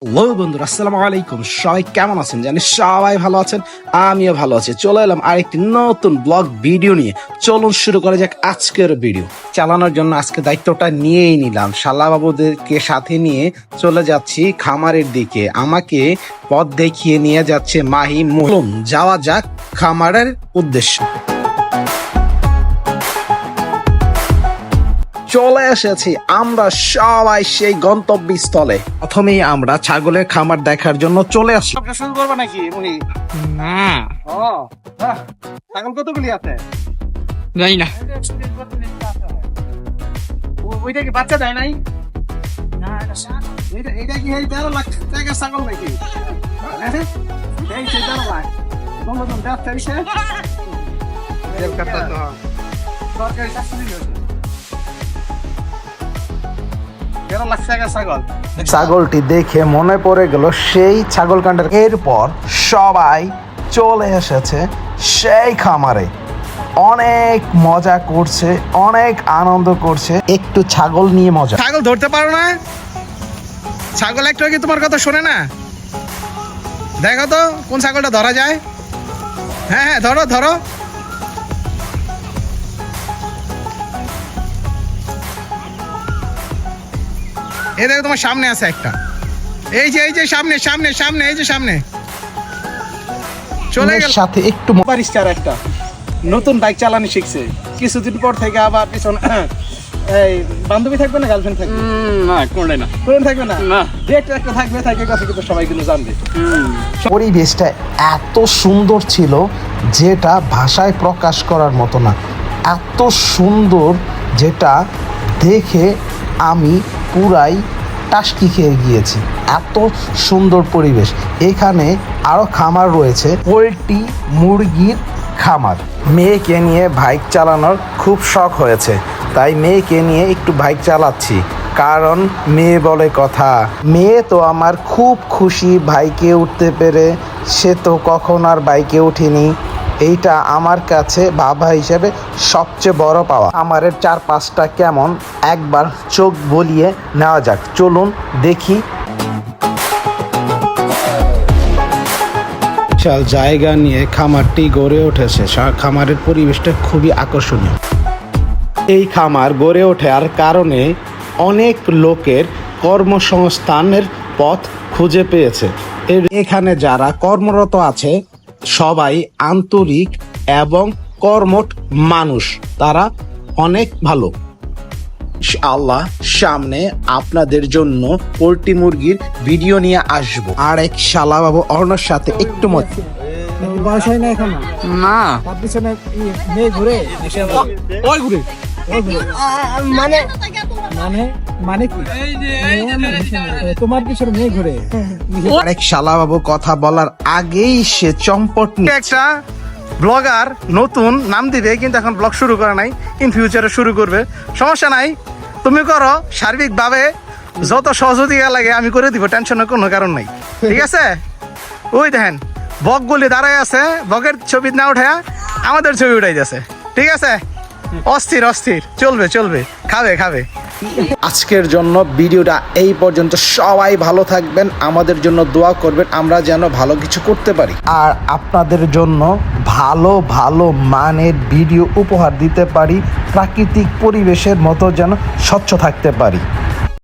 Hello বন্ধুরা, আসসালামু আলাইকুম। সবাই কেমন আছেন? জানি সবাই ভালো আছেন, আমিও ভালো আছি। চলে এলাম আরেকটি নতুন ব্লগ ভিডিও নিয়ে। চলুন শুরু করা যাক আজকের ভিডিও। চালানোর জন্য আজকে দায়িত্বটা নিয়েই নিলাম। শালা বাবুদেরকে সাথে নিয়ে চলে যাচ্ছি খামারের দিকে। আমাকে পথ দেখিয়ে নিয়ে যাচ্ছে মাহি। মূলম যাওয়া যাক খামারের উদ্দেশ্যে। চলে এসেছি আমরা সবাই সেই গন্তব্যস্থলে। প্রথমেই আমরা ছাগলের খামার দেখার জন্য চলে আসি। শুরু করবা নাকি মুনি? না ছাগল কতগুলি আছে? জানি না। ওইটা কি বাচ্চা দেয় নাই? এইটা কি এই 13 লাখ টাকার ছাগল নাকি? এই 13 লাখ তোমরা তো দাঁত চাইছে সরকারি চাকরি হয়েছে 13 লাখ টাকার ছাগল। ছাগলটি দেখে মনে পড়ে গেল সেই ছাগল কাণ্ডের। এরপর সবাই চলে এসেছে সেই খামারে, অনেক মজা করছে, অনেক আনন্দ করছে। একটু ছাগল নিয়ে মজা। ছাগল ধরতে পারো না? ছাগল একটু কি তোমার কথা শোনে না? দেখো তো কোন ছাগলটা ধরা যায়। হ্যাঁ হ্যাঁ, ধরো ধরো। এই দেখো তোমার সামনে আছে একটা। এই যে সামনে সামনে সামনে, এই যে সামনে চলে গেল। সাথে একটু বারিস্টার একটা নতুন বাইক চালানো শিখছে, কিছুদিন পর থেকে আবার পিছনে এই বান্ধবী থাকবে না গার্লফ্রেন্ড থাকবে? না কোনটাই না। ফ্রেন্ড থাকবে না, যে একটা থাকবে, থাকে কথা কিন্তু সবাই কিন্তু জানবে। পরিবেশটা এত সুন্দর ছিল যেটা ভাষায় প্রকাশ করার মতো না। এত সুন্দর যেটা দেখে আমি পুরাই টাসকি খেয়ে গিয়েছি। এত সুন্দর পরিবেশ। এখানে আরও খামার রয়েছে, পোল্ট্রি মুরগির খামার। মেয়েকে নিয়ে বাইক চালানোর খুব শখ হয়েছে, তাই মেয়েকে নিয়ে একটু বাইক চালাচ্ছি। কারণ মেয়ে বলে কথা। মেয়ে তো আমার খুব খুশি বাইকে উঠতে পেরে। সে তো কখন আর বাইকে উঠিনি। এইটা আমার কাছে বাবা হিসেবে সবচেয়ে বড় পাওয়া। খামারের চারপাশটা কেমন একবার চোখ বলিয়ে নেওয়া যাক। চলুন দেখি। বিশাল জায়গা নিয়ে খামারটি গড়ে উঠেছে। খামারের পরিবেশটা খুবই আকর্ষণীয়। এই খামার গড়ে ওঠার কারণে অনেক লোকের কর্মসংস্থানের পথ খুঁজে পেয়েছে। এখানে যারা কর্মরত আছে সবাই আন্তরিক এবং কর্মঠ মানুষ। তারা অনেক ভালো। আল্লাহ সামনে আপনাদের জন্য পোল্ট্রি মুরগির ভিডিও নিয়ে আসবো। আর এক শালা বাবু অর্ণর সাথে একটু মজা। বয়স হয় না এখন? না তার পিছনে মেয়ে ঘুরে ওই ঘুরে মানে মানে মানে কি তোমার পিছনে মেয়ে ঘুরে? আরেক শালা বাবু কথা বলার আগেই সে চম্পট নিয়ে একটা ব্লগার নতুন নাম দিবে, কিন্তু এখন ব্লগ শুরু করে নাই, ইন ফিউচারে শুরু করবে। সমস্যা নাই, তুমি করো। সার্বিকভাবে যত সহযোগিতা লাগে আমি করে দিব, টেনশনের কোনো কারণ নাই, ঠিক আছে? ওই দেখেন বক গুলি দাঁড়ায় আছে, বকের ছবি না উঠে আমাদের ছবি উঠাই যাচ্ছে, ঠিক আছে? অস্থির অস্থির, চলবে চলবে, খাবে খাবে। আজকের জন্য ভিডিওটা এই পর্যন্ত। সবাই ভালো থাকবেন, আমাদের জন্য দোয়া করবেন, আমরা যেন ভালো কিছু করতে পারি আর আপনাদের জন্য ভালো ভালো মানের ভিডিও উপহার দিতে পারি। প্রাকৃতিক পরিবেশের মতো যেন স্বচ্ছ থাকতে পারি।